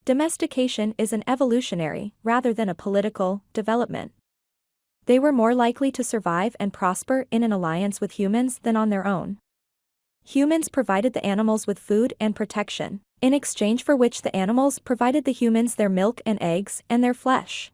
Domestication is an evolutionary, rather than a political, development. They were more likely to survive and prosper in an alliance with humans than on their own. Humans provided the animals with food and protection, in exchange for which the animals provided the humans their milk and eggs and their flesh.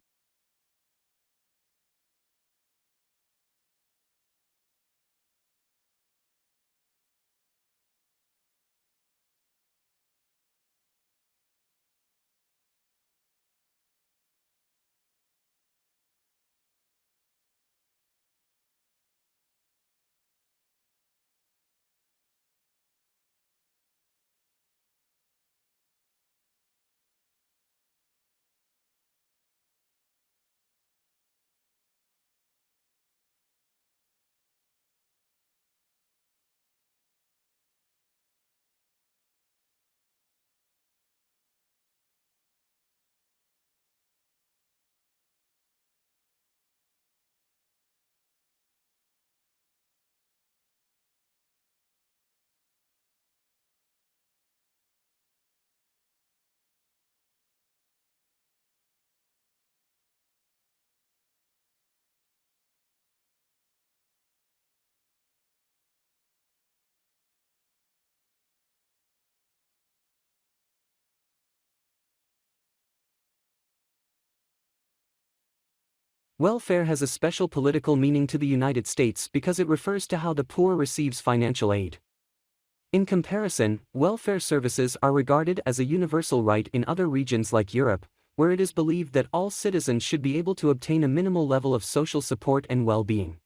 Welfare has a special political meaning to the United States because it refers to how the poor receives financial aid. In comparison, welfare services are regarded as a universal right in other regions like Europe, where it is believed that all citizens should be able to obtain a minimal level of social support and well-being.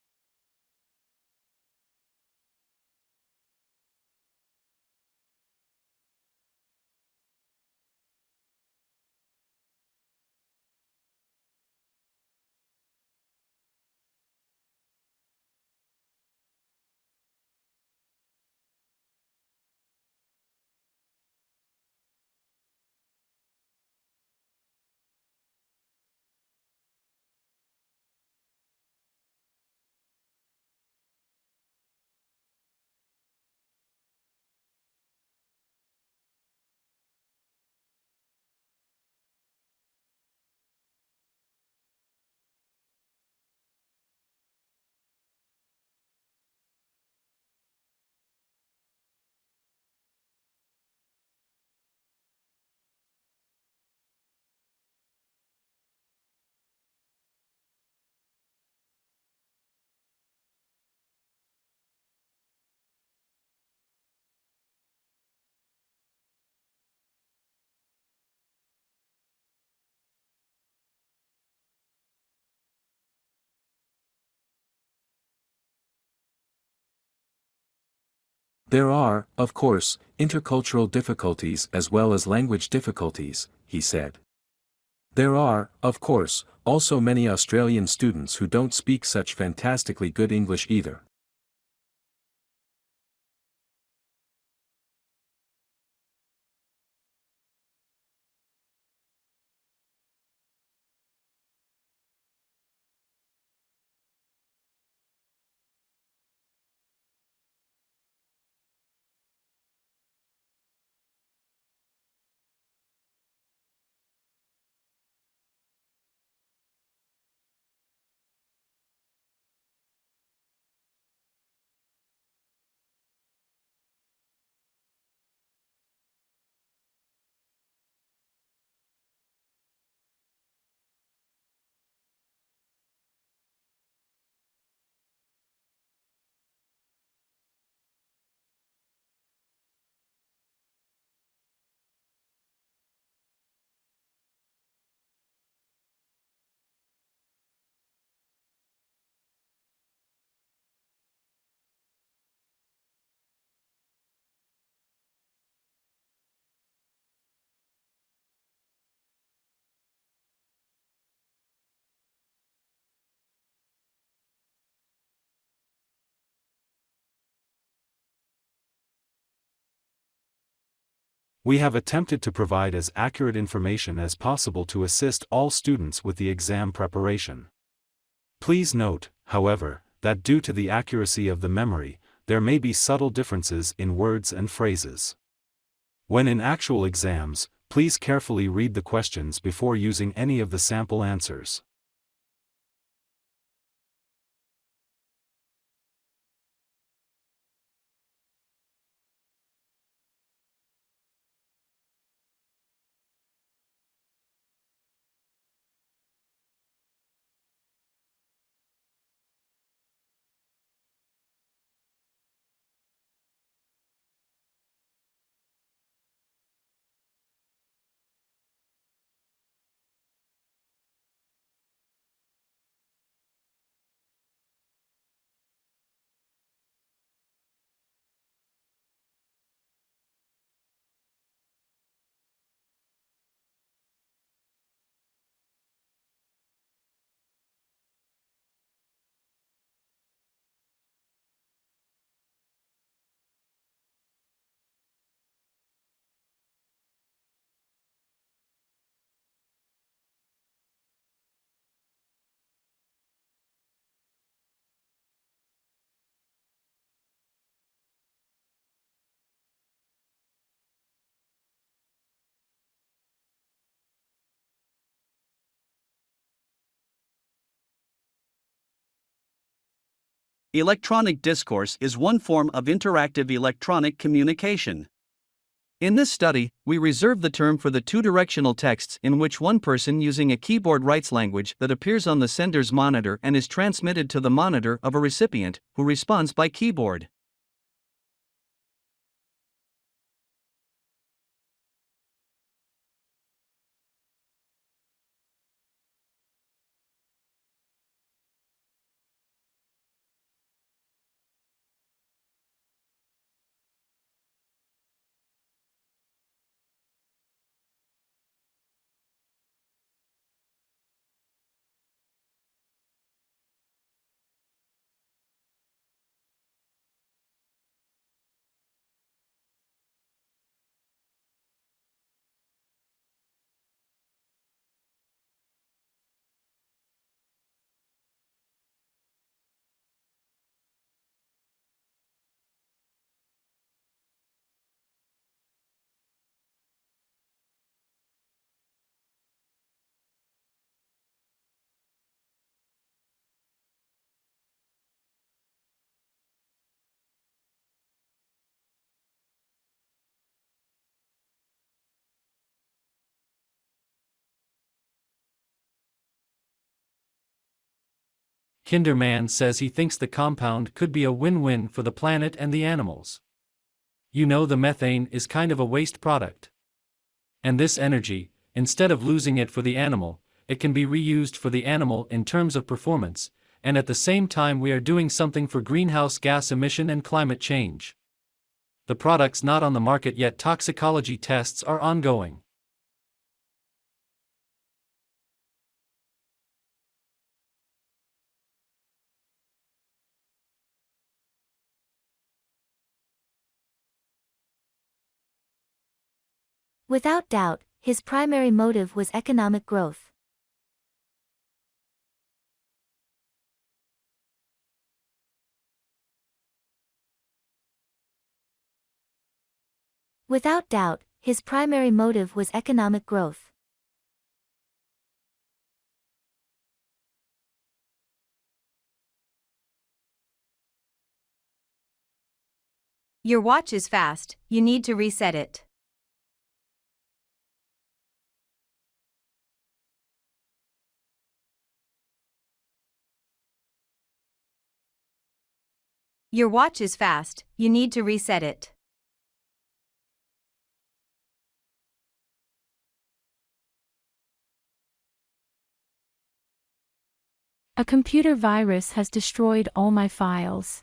There are, of course, intercultural difficulties as well as language difficulties, he said. There are, of course, also many Australian students who don't speak such fantastically good English either. We have attempted to provide as accurate information as possible to assist all students with the exam preparation. Please note, however, that due to the accuracy of the memory, there may be subtle differences in words and phrases. When in actual exams, Please carefully read the questions before using any of the sample answers. Electronic discourse is one form of interactive electronic communication. In this study, we reserve the term for the two-directional texts in which one person using a keyboard writes language that appears on the sender's monitor and is transmitted to the monitor of a recipient, who responds by keyboard. Kinderman says he thinks the compound could be a win-win for the planet and the animals. You know, the methane is kind of a waste product. And this energy, instead of losing it for the animal, it can be reused for the animal in terms of performance, and at the same time we are doing something for greenhouse gas emission and climate change. The product's not on the market yet. Toxicology tests are ongoing. Without doubt, his primary motive was economic growth. Without doubt, his primary motive was economic growth. Your watch is fast, you need to reset it. Your watch is fast, you need to reset it. A computer virus has destroyed all my files.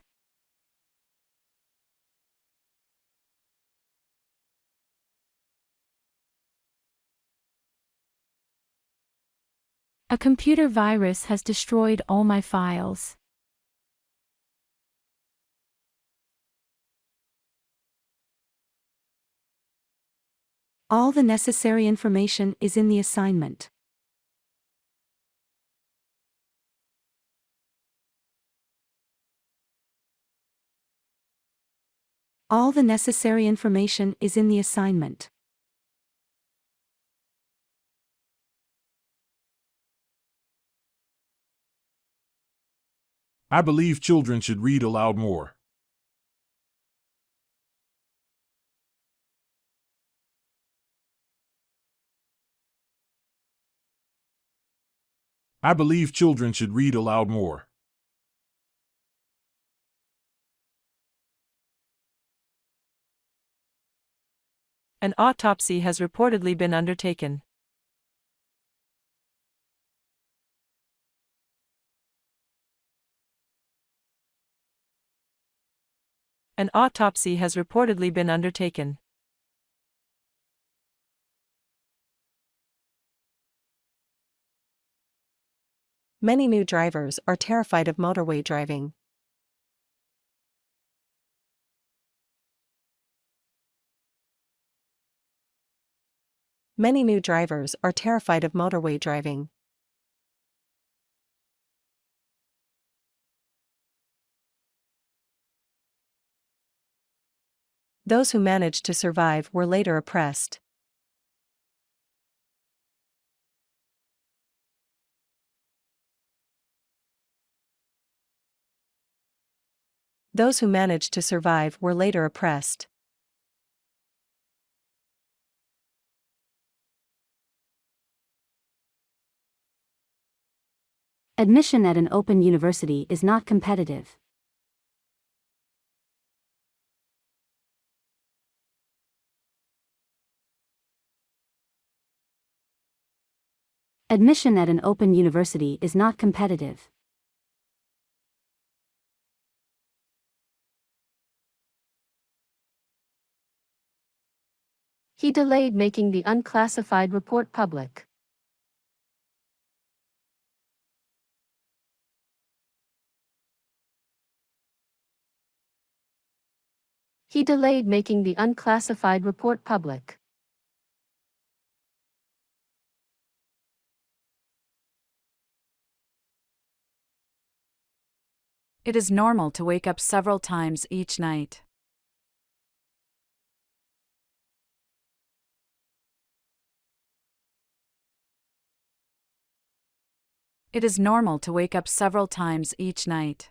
A computer virus has destroyed all my files. All the necessary information is in the assignment. All the necessary information is in the assignment. I believe children should read aloud more. I believe children should read aloud more. An autopsy has reportedly been undertaken. An autopsy has reportedly been undertaken. Many new drivers are terrified of motorway driving. Many new drivers are terrified of motorway driving. Those who managed to survive were later oppressed. Those who managed to survive were later oppressed. Admission at an open university is not competitive. Admission at an open university is not competitive. He delayed making the unclassified report public. He delayed making the unclassified report public. It is normal to wake up several times each night. It is normal to wake up several times each night.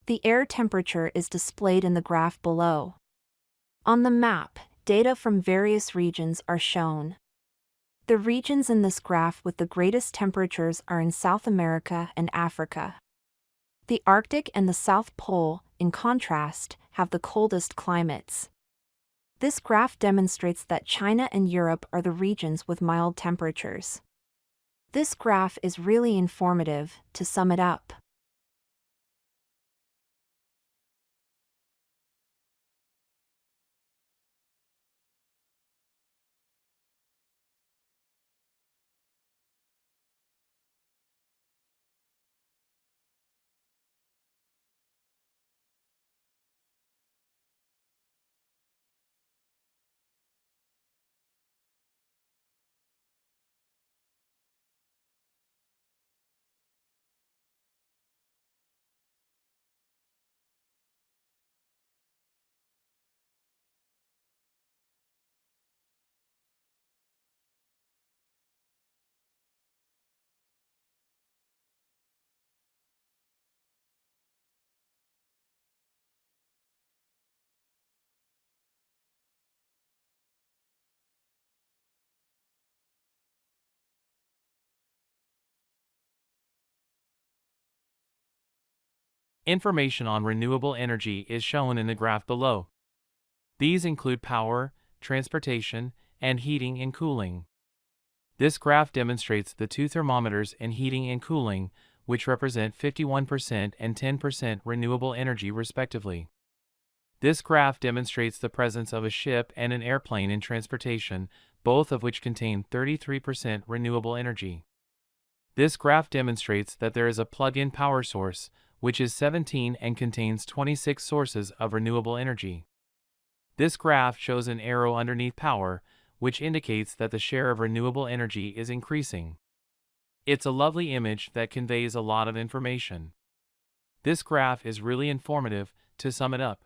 The air temperature is displayed in the graph below. On the map, data from various regions are shown. The regions in this graph with the greatest temperatures are in South America and Africa. The Arctic and the South Pole, in contrast, have the coldest climates. This graph demonstrates that China and Europe are the regions with mild temperatures. This graph is really informative. To sum it up, Information on renewable energy is shown in the graph below. These include power, transportation, and heating and cooling. This graph demonstrates the two thermometers in heating and cooling, which represent 51% and 10% renewable energy respectively. This graph demonstrates the presence of a ship and an airplane in transportation, both of which contain 33% renewable energy. This graph demonstrates that there is a plug-in power source, which is 17 and contains 26 sources of renewable energy. This graph shows an arrow underneath power, which indicates that the share of renewable energy is increasing. It's a lovely image that conveys a lot of information. This graph is really informative. To sum it up,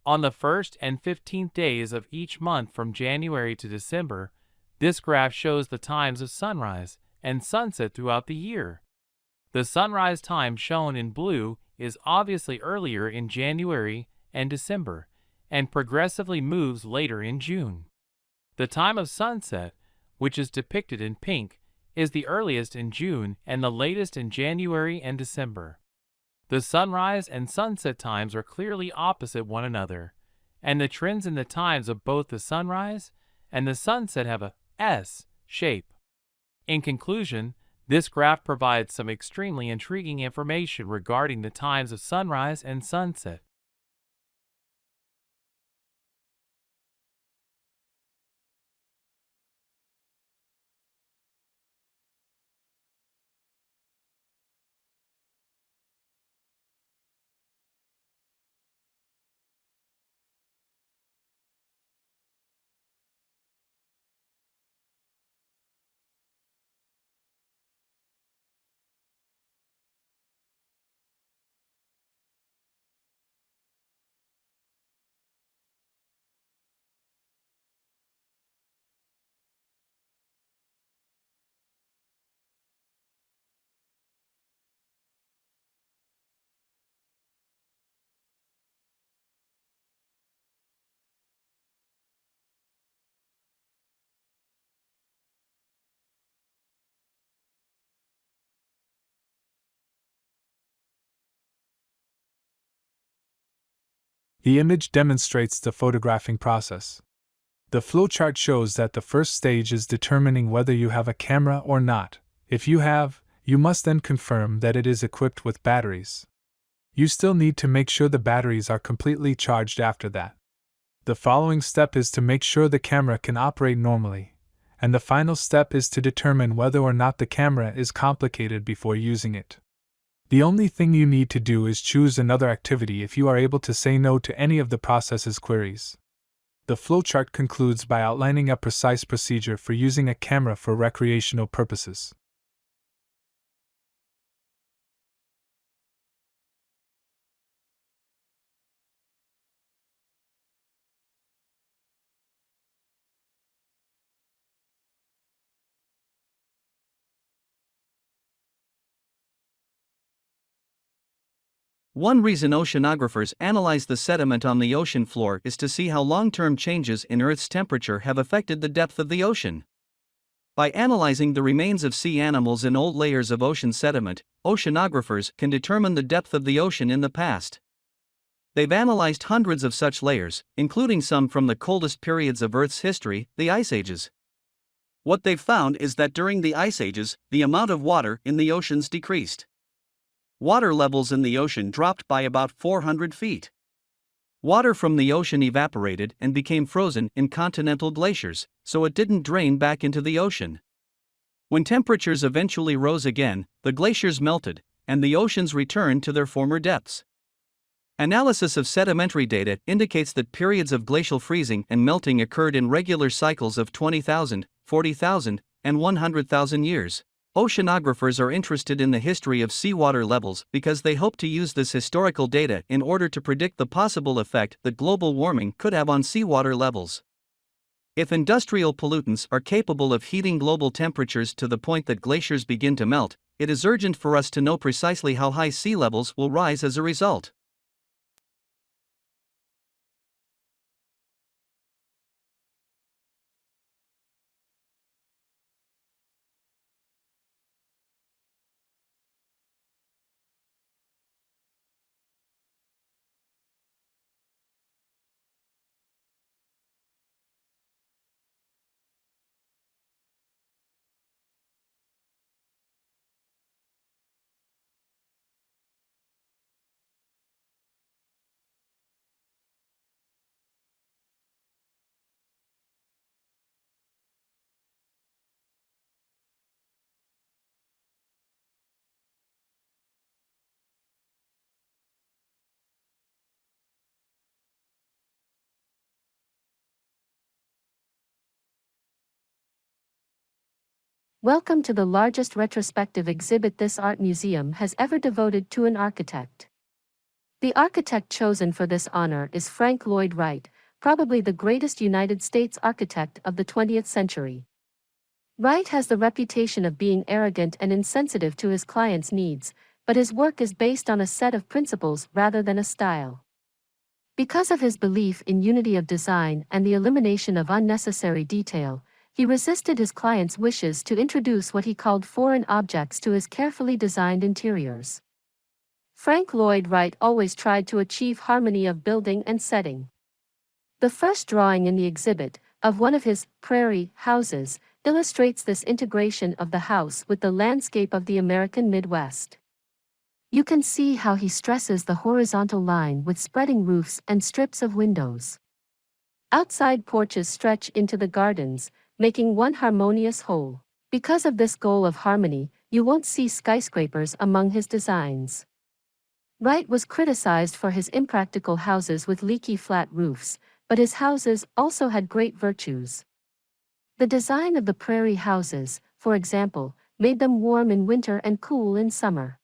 on the 1st and 15th days of each month from January to December, this graph shows the times of sunrise and sunset throughout the year. The sunrise time shown in blue is obviously earlier in January and December, and progressively moves later in June. The time of sunset, which is depicted in pink, is the earliest in June and the latest in January and December. The sunrise and sunset times are clearly opposite one another, and the trends in the times of both the sunrise and the sunset have a S shape. In conclusion, this graph provides some extremely intriguing information regarding the times of sunrise and sunset. The image demonstrates the photographing process. The flowchart shows that the first stage is determining whether you have a camera or not. If you have, you must then confirm that it is equipped with batteries. You still need to make sure the batteries are completely charged after that. The following step is to make sure the camera can operate normally, and the final step is to determine whether or not the camera is complicated before using it. The only thing you need to do is choose another activity if you are able to say no to any of the process's queries. The flowchart concludes by outlining a precise procedure for using a camera for recreational purposes. One reason oceanographers analyze the sediment on the ocean floor is to see how long-term changes in Earth's temperature have affected the depth of the ocean. By analyzing the remains of sea animals in old layers of ocean sediment, oceanographers can determine the depth of the ocean in the past. They've analyzed hundreds of such layers, including some from the coldest periods of Earth's history, the Ice Ages. What they've found is that during the Ice Ages, the amount of water in the oceans decreased. Water levels in the ocean dropped by about 400 feet. Water from the ocean evaporated and became frozen in continental glaciers, so it didn't drain back into the ocean. When temperatures eventually rose again, the glaciers melted, and the oceans returned to their former depths. Analysis of sedimentary data indicates that periods of glacial freezing and melting occurred in regular cycles of 20,000, 40,000, and 100,000 years. Oceanographers are interested in the history of seawater levels because they hope to use this historical data in order to predict the possible effect that global warming could have on seawater levels. If industrial pollutants are capable of heating global temperatures to the point that glaciers begin to melt, it is urgent for us to know precisely how high sea levels will rise as a result. Welcome to the largest retrospective exhibit this art museum has ever devoted to an architect. The architect chosen for this honor is Frank Lloyd Wright, probably the greatest United States architect of the 20th century. Wright has the reputation of being arrogant and insensitive to his clients' needs, but his work is based on a set of principles rather than a style. Because of his belief in unity of design and the elimination of unnecessary detail, he resisted his clients' wishes to introduce what he called foreign objects to his carefully designed interiors. Frank Lloyd Wright always tried to achieve harmony of building and setting. The first drawing in the exhibit, of one of his prairie houses, illustrates this integration of the house with the landscape of the American Midwest. You can see how he stresses the horizontal line with spreading roofs and strips of windows. Outside porches stretch into the gardens, making one harmonious whole. Because of this goal of harmony, you won't see skyscrapers among his designs. Wright was criticized for his impractical houses with leaky flat roofs, but his houses also had great virtues. The design of the prairie houses, for example, made them warm in winter and cool in summer.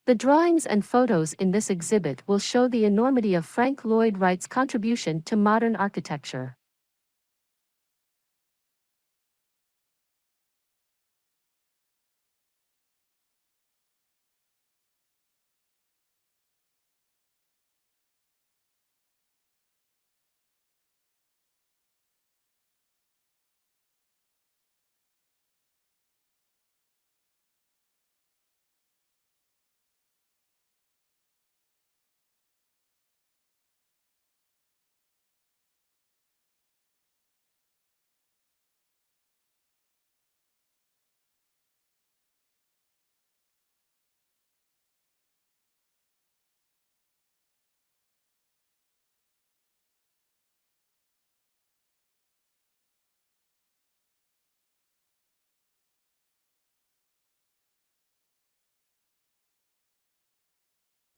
The drawings and photos in this exhibit will show the enormity of Frank Lloyd Wright's contribution to modern architecture.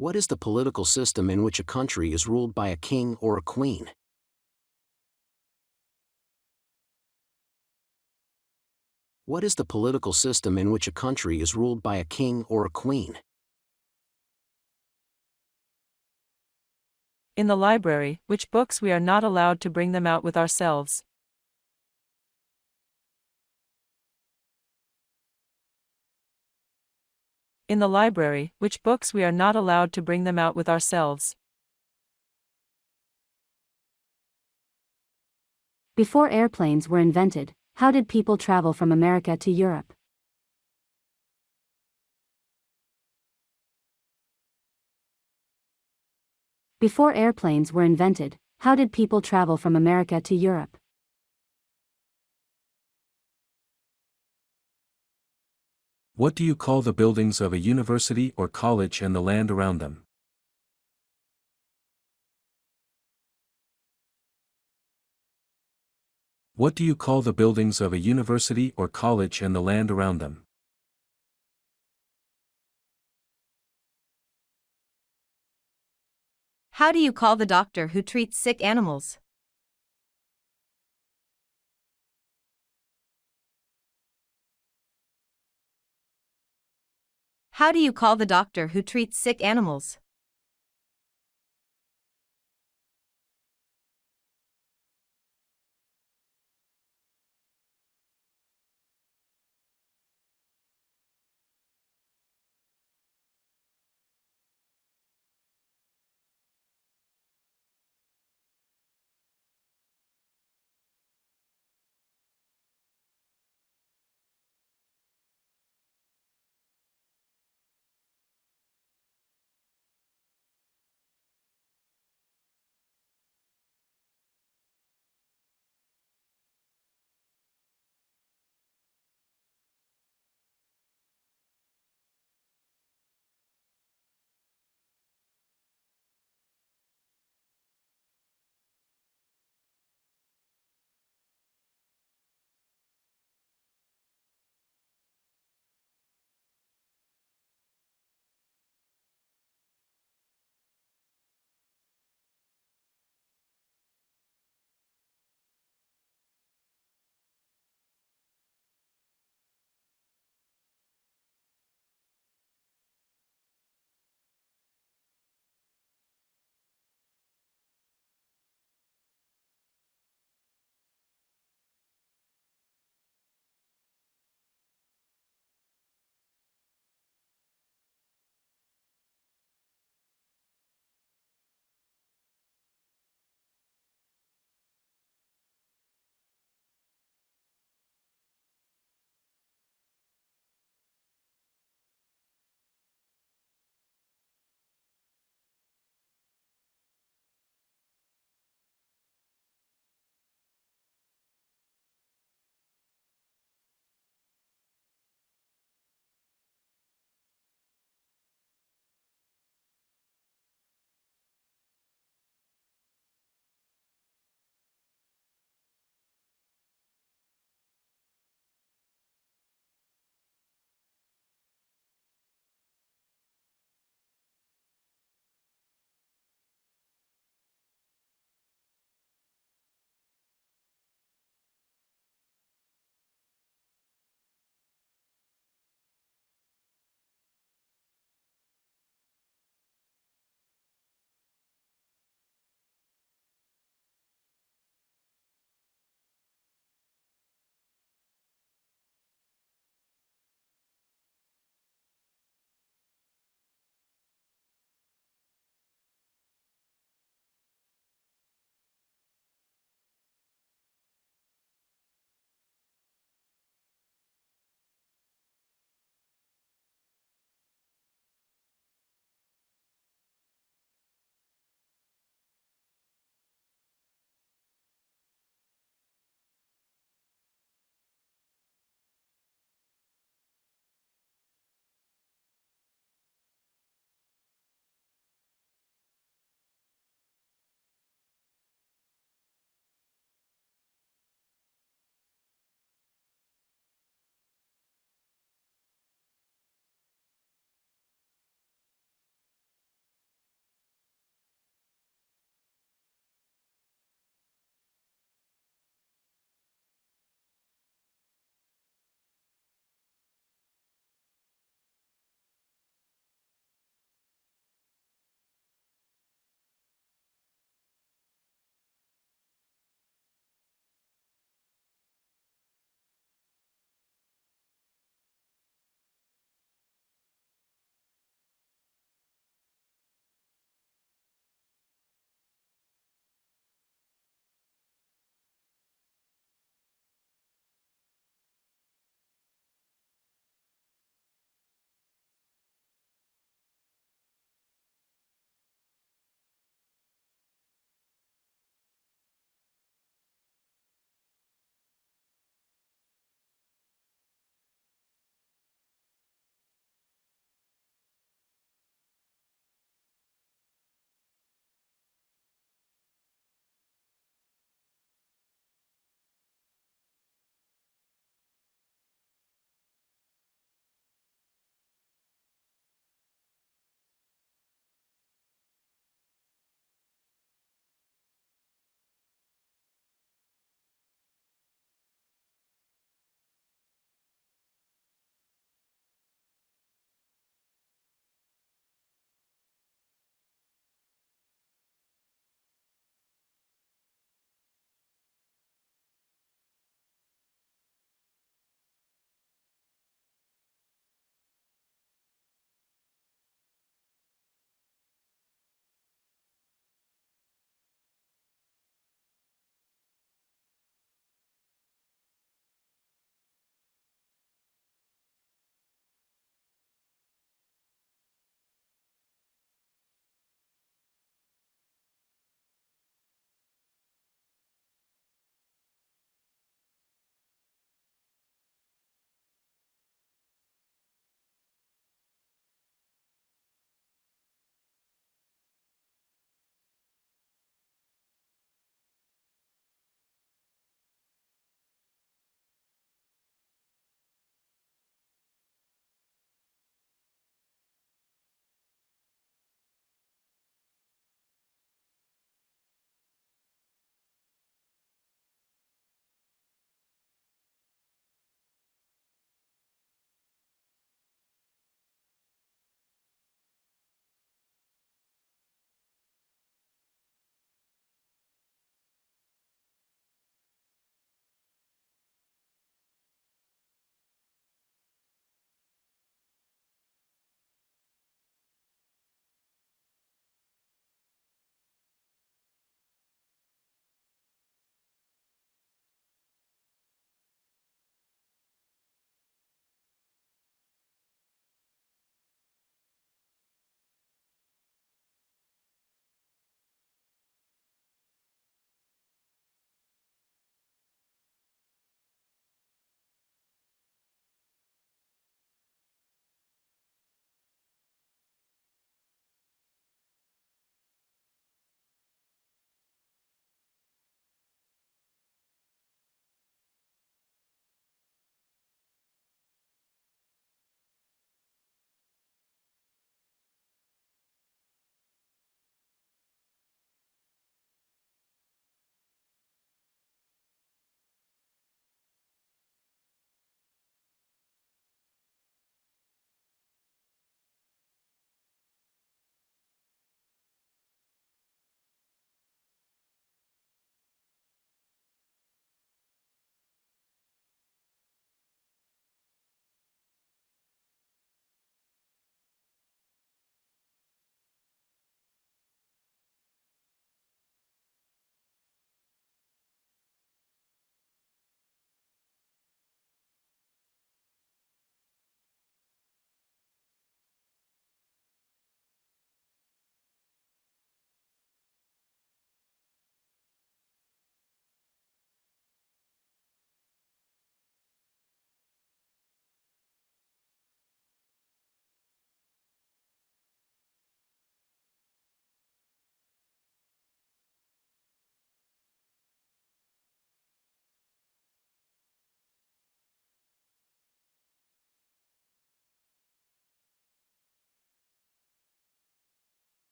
What is the political system in which a country is ruled by a king or a queen? What is the political system in which a country is ruled by a king or a queen? In the library, which books we are not allowed to bring them out with ourselves. In the library, which books we are not allowed to bring them out with ourselves. Before airplanes were invented, how did people travel from America to Europe? Before airplanes were invented, how did people travel from America to Europe? What do you call the buildings of a university or college and the land around them? What do you call the buildings of a university or college and the land around them? How do you call the doctor who treats sick animals? How do you call the doctor who treats sick animals?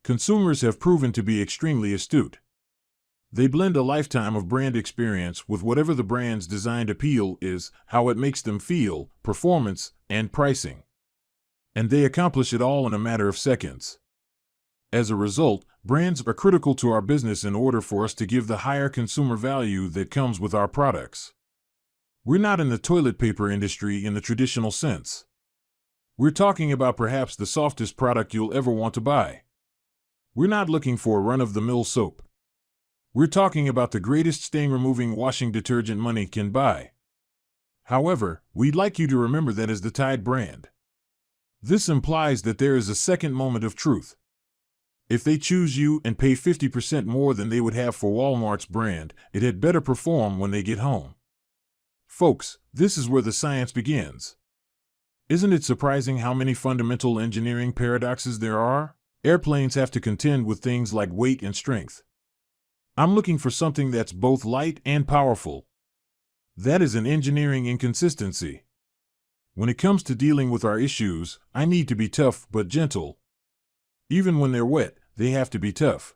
Consumers have proven to be extremely astute. They blend a lifetime of brand experience with whatever the brand's designed appeal is, how it makes them feel, performance, and pricing. And they accomplish it all in a matter of seconds. As a result, brands are critical to our business in order for us to give the higher consumer value that comes with our products. We're not in the toilet paper industry in the traditional sense. We're talking about perhaps the softest product you'll ever want to buy. We're not looking for a run-of-the-mill soap. We're talking about the greatest stain-removing washing detergent money can buy. However, we'd like you to remember that as the Tide brand. This implies that there is a second moment of truth. If they choose you and pay 50% more than they would have for Walmart's brand, it had better perform when they get home. Folks, this is where the science begins. Isn't it surprising how many fundamental engineering paradoxes there are? Airplanes have to contend with things like weight and strength. I'm looking for something that's both light and powerful. That is an engineering inconsistency. When it comes to dealing with our issues, I need to be tough but gentle. Even when they're wet, they have to be tough.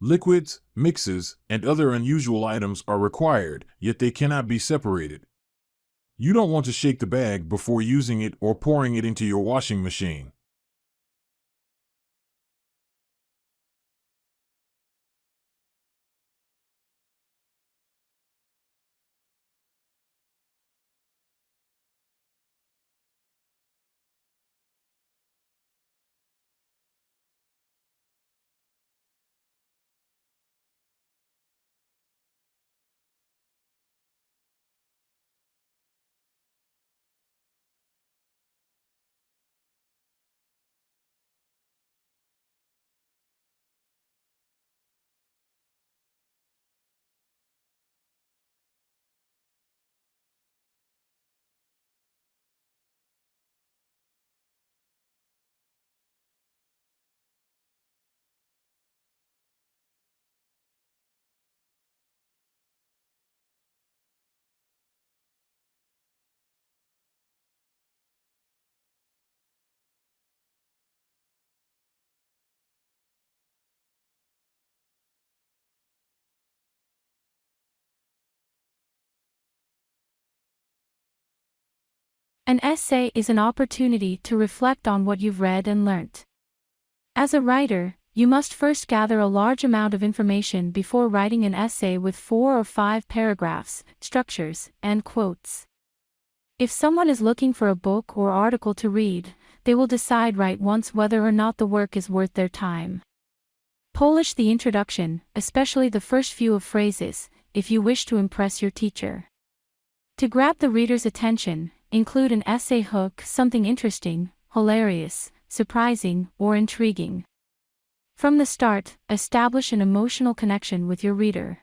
Liquids, mixes, and other unusual items are required, yet they cannot be separated. You don't want to shake the bag before using it or pouring it into your washing machine. An essay is an opportunity to reflect on what you've read and learnt. As a writer, you must first gather a large amount of information before writing an essay with 4 or 5 paragraphs, structures, and quotes. If someone is looking for a book or article to read, they will decide right once whether or not the work is worth their time. Polish the introduction, especially the first few of phrases, if you wish to impress your teacher. To grab the reader's attention, include an essay hook, something interesting, hilarious, surprising, or intriguing. From the start, establish an emotional connection with your reader.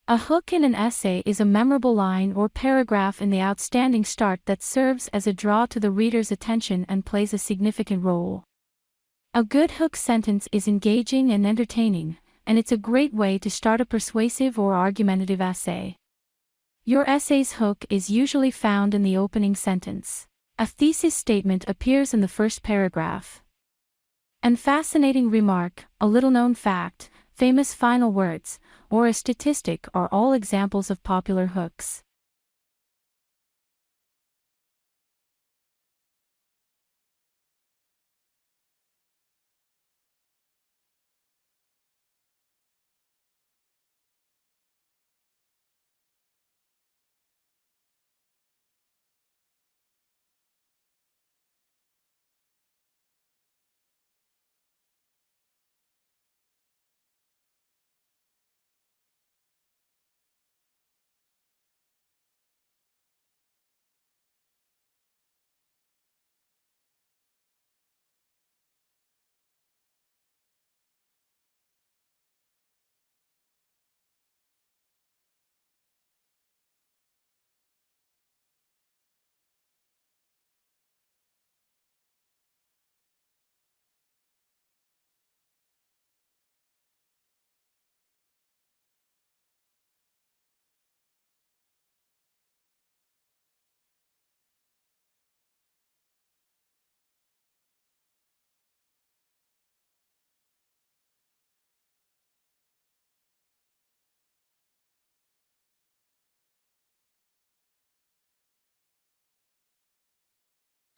A hook in an essay is a memorable line or paragraph in the outstanding start that serves as a draw to the reader's attention and plays a significant role. A good hook sentence is engaging and entertaining, and it's a great way to start a persuasive or argumentative essay. Your essay's hook is usually found in the opening sentence. A thesis statement appears in the first paragraph. An fascinating remark, a little-known fact, famous final words, or a statistic are all examples of popular hooks.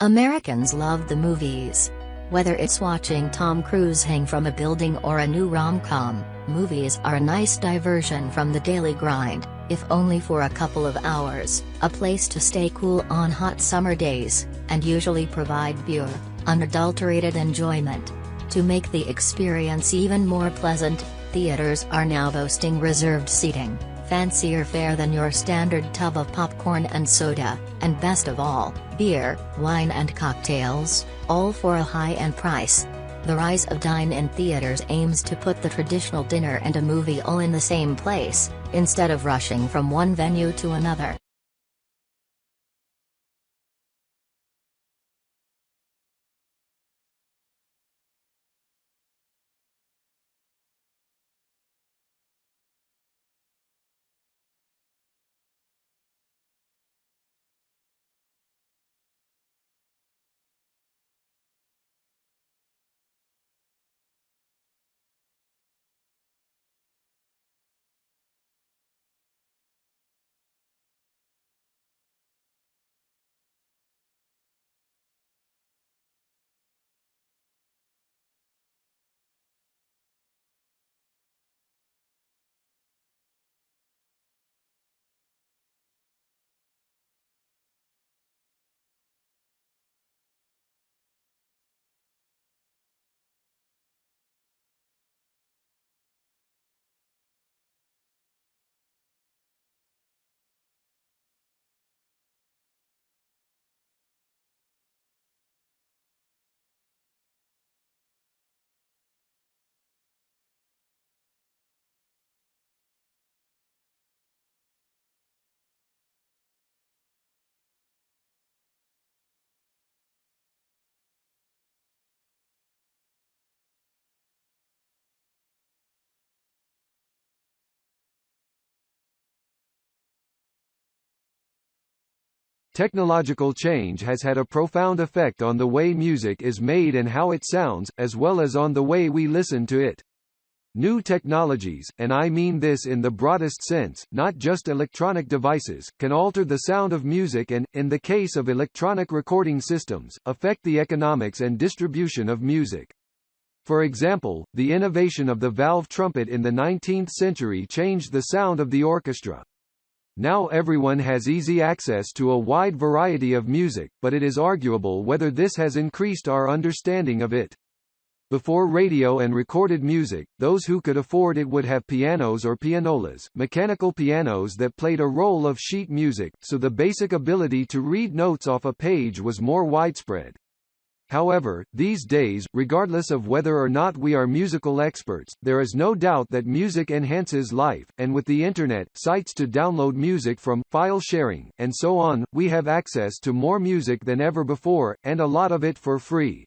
Americans love the movies. Whether it's watching Tom Cruise hang from a building or a new rom-com, movies are a nice diversion from the daily grind, if only for a couple of hours, a place to stay cool on hot summer days, and usually provide pure, unadulterated enjoyment. To make the experience even more pleasant, theaters are now boasting reserved seating, fancier fare than your standard tub of popcorn and soda, and best of all, beer, wine and cocktails, all for a high-end price. The rise of dine-in theaters aims to put the traditional dinner and a movie all in the same place, instead of rushing from one venue to another. Technological change has had a profound effect on the way music is made and how it sounds, as well as on the way we listen to it. New technologies, and I mean this in the broadest sense, not just electronic devices, can alter the sound of music and, in the case of electronic recording systems, affect the economics and distribution of music. For example, the innovation of the valve trumpet in the 19th century changed the sound of the orchestra. Now everyone has easy access to a wide variety of music, but it is arguable whether this has increased our understanding of it. Before radio and recorded music, those who could afford it would have pianos or pianolas, mechanical pianos that played a role of sheet music, so the basic ability to read notes off a page was more widespread. However, these days, regardless of whether or not we are musical experts, there is no doubt that music enhances life, and with the internet, sites to download music from, file sharing, and so on, we have access to more music than ever before, and a lot of it for free.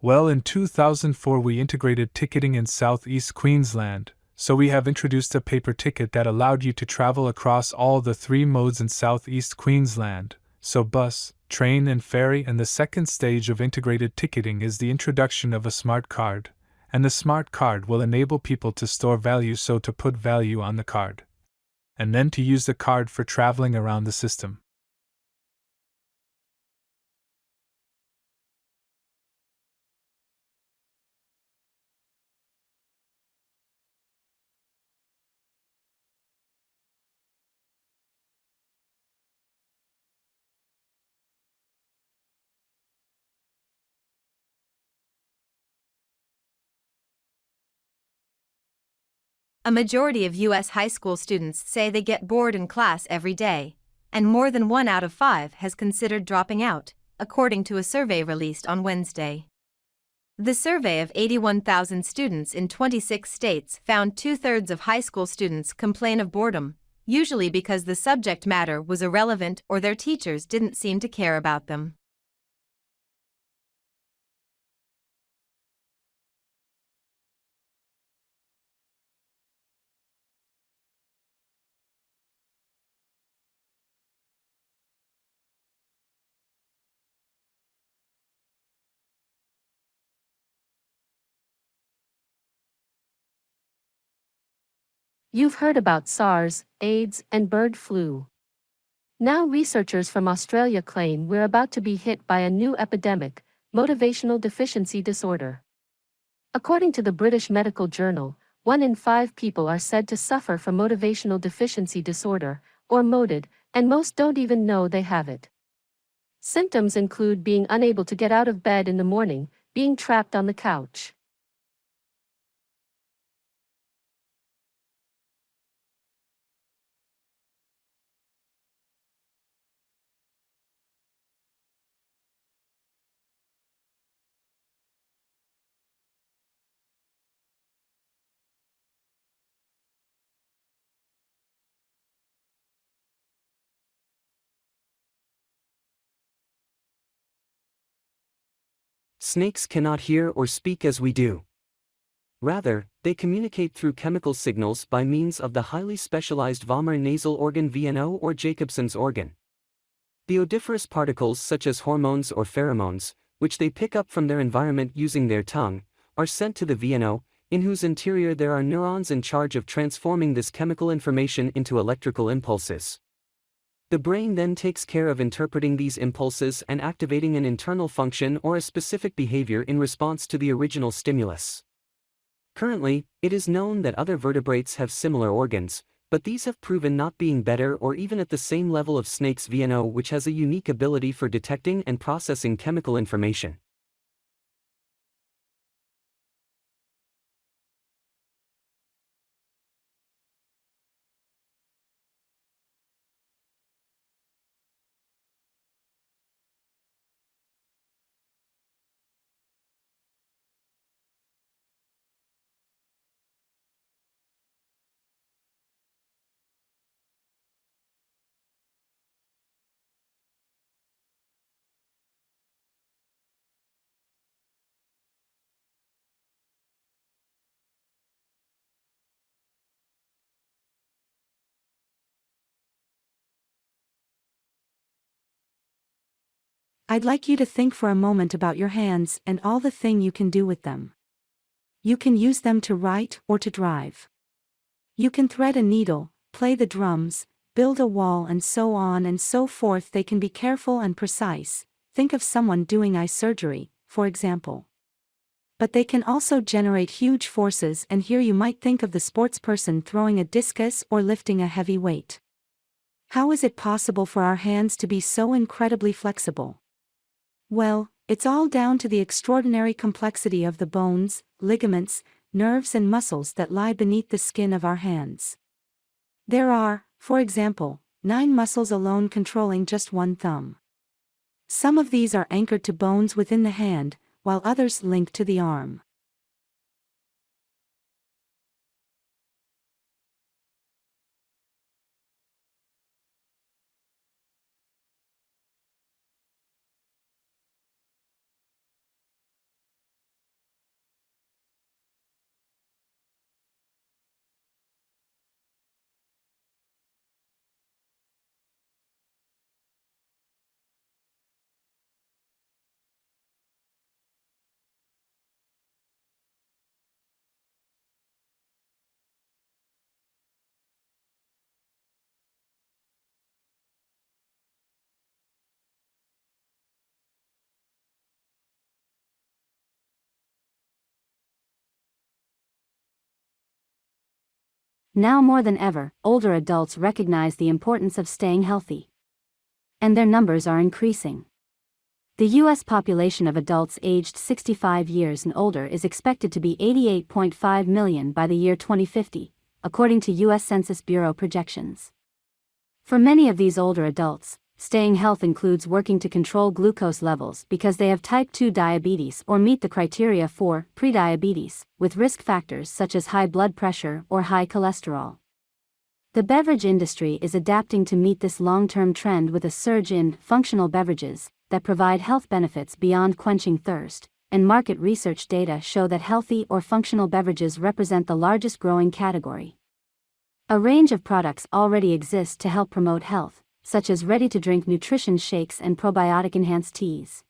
Well, in 2004 we integrated ticketing in southeast Queensland, so we have introduced a paper ticket that allowed you to travel across all the 3 modes in southeast Queensland, so bus, train and ferry, and the second stage of integrated ticketing is the introduction of a smart card, and the smart card will enable people to store value, so to put value on the card, and then to use the card for traveling around the system. A majority of U.S. high school students say they get bored in class every day, and more than 1 out of 5 has considered dropping out, according to a survey released on Wednesday. The survey of 81,000 students in 26 states found 2/3 of high school students complain of boredom, usually because the subject matter was irrelevant or their teachers didn't seem to care about them. You've heard about SARS, AIDS, and bird flu. Now researchers from Australia claim we're about to be hit by a new epidemic, motivational deficiency disorder. According to the British Medical Journal, 1 in 5 people are said to suffer from motivational deficiency disorder, or MODD, and most don't even know they have it. Symptoms include being unable to get out of bed in the morning, being trapped on the couch. Snakes cannot hear or speak as we do. Rather, they communicate through chemical signals by means of the highly specialized vomer nasal organ VNO or Jacobson's organ. The odoriferous particles such as hormones or pheromones, which they pick up from their environment using their tongue, are sent to the VNO, in whose interior there are neurons in charge of transforming this chemical information into electrical impulses. The brain then takes care of interpreting these impulses and activating an internal function or a specific behavior in response to the original stimulus. Currently, it is known that other vertebrates have similar organs, but these have proven not being better or even at the same level of snake's VNO, which has a unique ability for detecting and processing chemical information. I'd like you to think for a moment about your hands and all the thing you can do with them. You can use them to write or to drive. You can thread a needle, play the drums, build a wall, and so on and so forth. They can be careful and precise. Think of someone doing eye surgery, for example. But they can also generate huge forces, and here you might think of the sportsperson throwing a discus or lifting a heavy weight. How is it possible for our hands to be so incredibly flexible? Well, it's all down to the extraordinary complexity of the bones, ligaments, nerves and muscles that lie beneath the skin of our hands. There are, for example, 9 muscles alone controlling just one thumb. Some of these are anchored to bones within the hand, while others link to the arm. Now more than ever, older adults recognize the importance of staying healthy. And their numbers are increasing. The U.S. population of adults aged 65 years and older is expected to be 88.5 million by the year 2050, according to U.S. Census Bureau projections. For many of these older adults, staying healthy includes working to control glucose levels because they have type 2 diabetes or meet the criteria for prediabetes, with risk factors such as high blood pressure or high cholesterol. The beverage industry is adapting to meet this long-term trend with a surge in functional beverages that provide health benefits beyond quenching thirst, and market research data show that healthy or functional beverages represent the largest growing category. A range of products already exist to help promote health, such as ready-to-drink nutrition shakes and probiotic-enhanced teas.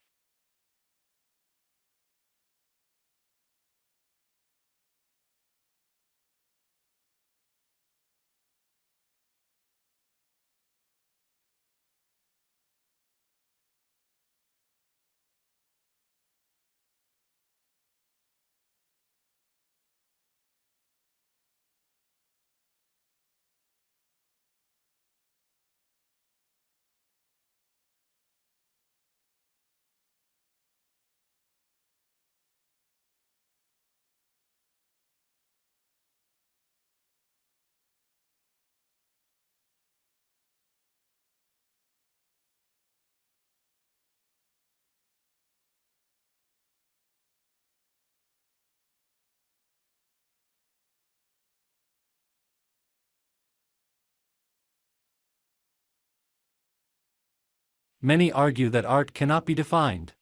Many argue that art cannot be defined.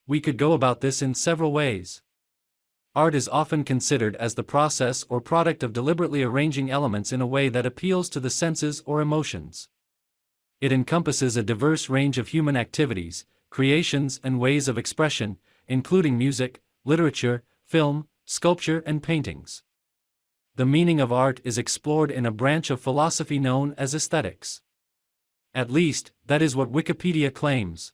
We could go about this in several ways. Art is often considered as the process or product of deliberately arranging elements in a way that appeals to the senses or emotions. It encompasses a diverse range of human activities, creations, and ways of expression, including music, literature, film, sculpture, and paintings. The meaning of art is explored in a branch of philosophy known as aesthetics. At least, that is what Wikipedia claims.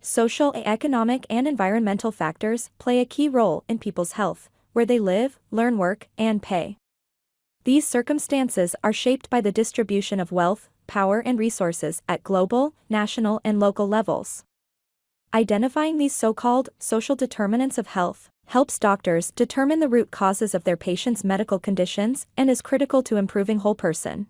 Social, economic, and environmental factors play a key role in people's health, where they live, learn, work, and pay. These circumstances are shaped by the distribution of wealth, power, and resources at global, national, and local levels. Identifying these so-called social determinants of health helps doctors determine the root causes of their patients' medical conditions and is critical to improving whole person.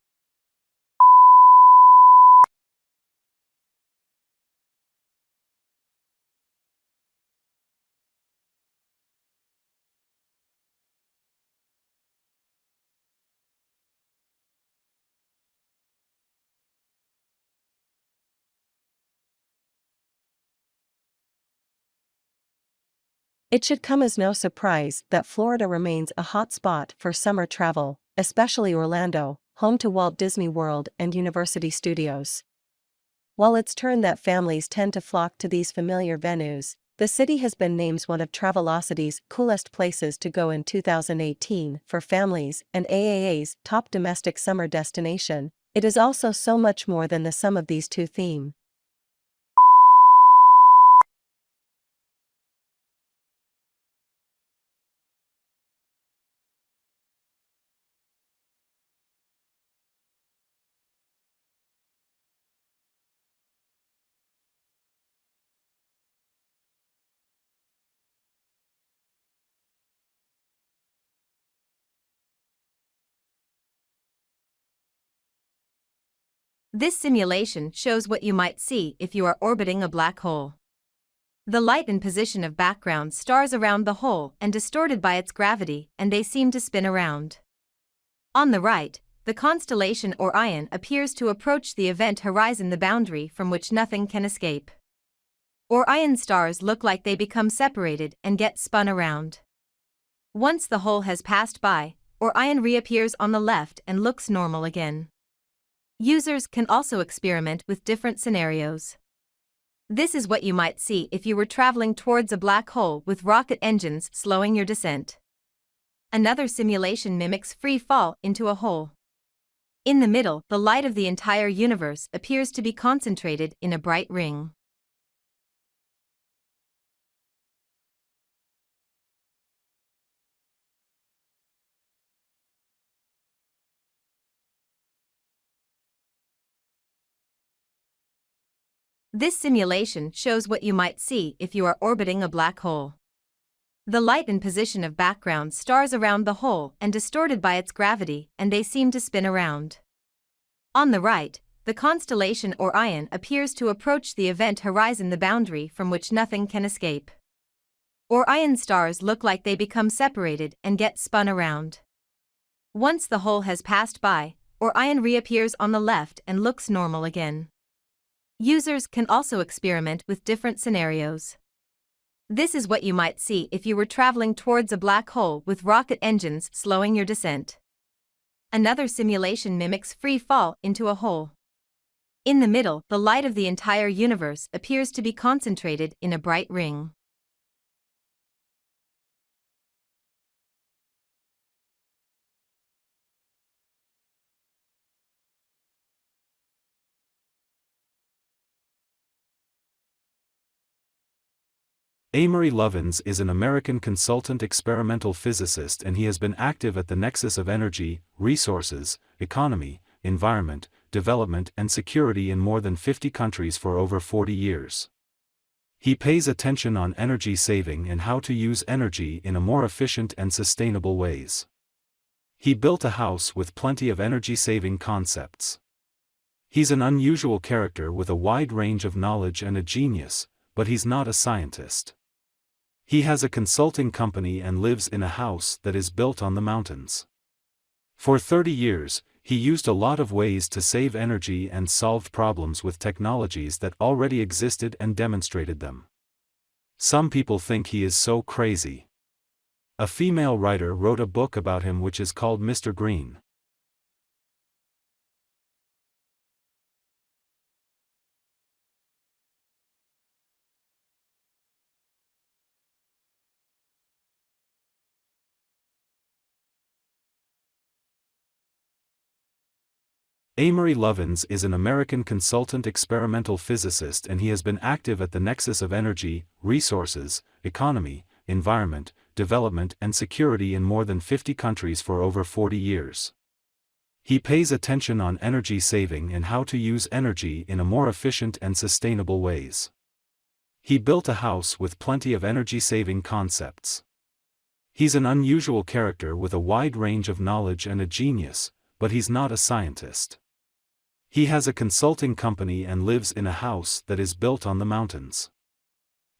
It should come as no surprise that Florida remains a hot spot for summer travel, especially Orlando, home to Walt Disney World and University Studios. While it's turned that families tend to flock to these familiar venues, the city has been named one of Travelocity's coolest places to go in 2018 for families and AAA's top domestic summer destination. It is also so much more than the sum of these two themes. This simulation shows what you might see if you are orbiting a black hole. The light and position of background stars around the hole and distorted by its gravity, and they seem to spin around. On the right, the constellation Orion appears to approach the event horizon, the boundary from which nothing can escape. Orion stars look like they become separated and get spun around. Once the hole has passed by, Orion reappears on the left and looks normal again. Users can also experiment with different scenarios. This is what you might see if you were traveling towards a black hole with rocket engines slowing your descent. Another simulation mimics free fall into a hole. In the middle, the light of the entire universe appears to be concentrated in a bright ring. This simulation shows what you might see if you are orbiting a black hole. The light and position of background stars around the hole and distorted by its gravity, and they seem to spin around. On the right, the constellation Orion appears to approach the event horizon, the boundary from which nothing can escape. Orion stars look like they become separated and get spun around. Once the hole has passed by, Orion reappears on the left and looks normal again. Users can also experiment with different scenarios. This is what you might see if you were traveling towards a black hole with rocket engines slowing your descent. Another simulation mimics free fall into a hole. In the middle, the light of the entire universe appears to be concentrated in a bright ring. Amory Lovins is an American consultant experimental physicist, and he has been active at the nexus of energy, resources, economy, environment, development and security in more than 50 countries for over 40 years. He pays attention on energy saving and how to use energy in a more efficient and sustainable ways. He built a house with plenty of energy-saving concepts. He's an unusual character with a wide range of knowledge and a genius, but he's not a scientist. He has a consulting company and lives in a house that is built on the mountains. For 30 years, he used a lot of ways to save energy and solved problems with technologies that already existed and demonstrated them. Some people think he is so crazy. A female writer wrote a book about him which is called Mr. Green. Amory Lovins is an American consultant experimental physicist, and he has been active at the nexus of energy, resources, economy, environment, development and security in more than 50 countries for over 40 years. He pays attention on energy saving and how to use energy in a more efficient and sustainable ways. He built a house with plenty of energy-saving concepts. He's an unusual character with a wide range of knowledge and a genius, but he's not a scientist. He has a consulting company and lives in a house that is built on the mountains.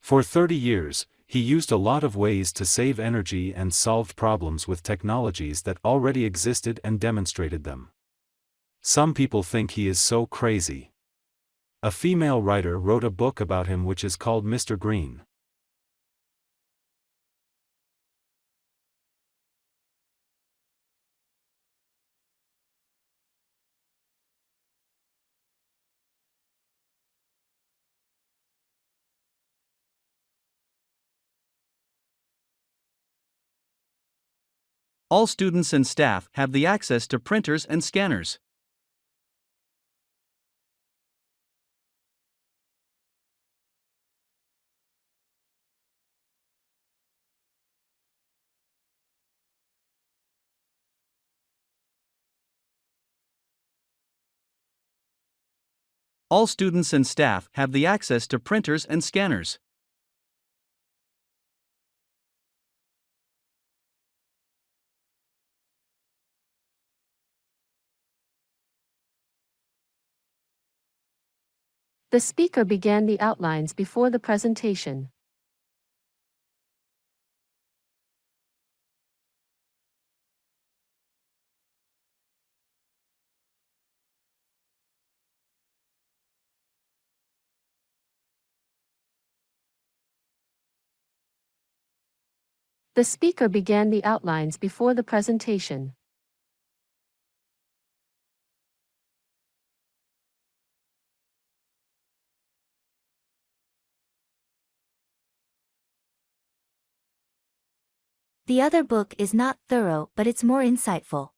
For 30 years, he used a lot of ways to save energy and solved problems with technologies that already existed and demonstrated them. Some people think he is so crazy. A female writer wrote a book about him which is called Mr. Green. All students and staff have the access to printers and scanners. All students and staff have the access to printers and scanners. The speaker began the outlines before the presentation. The speaker began the outlines before the presentation. The other book is not thorough, but it's more insightful.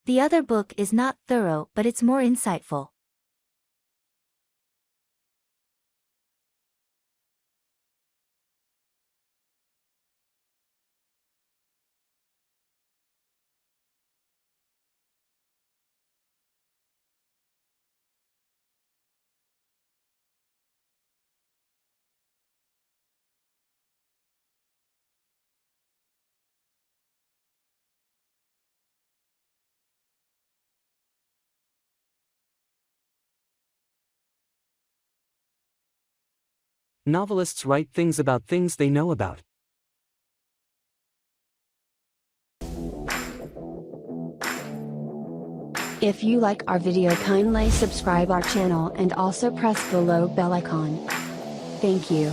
The other book is not thorough, but it's more insightful. Novelists write things about things they know about. If you like our video, kindly subscribe our channel and also press the below bell icon. Thank you.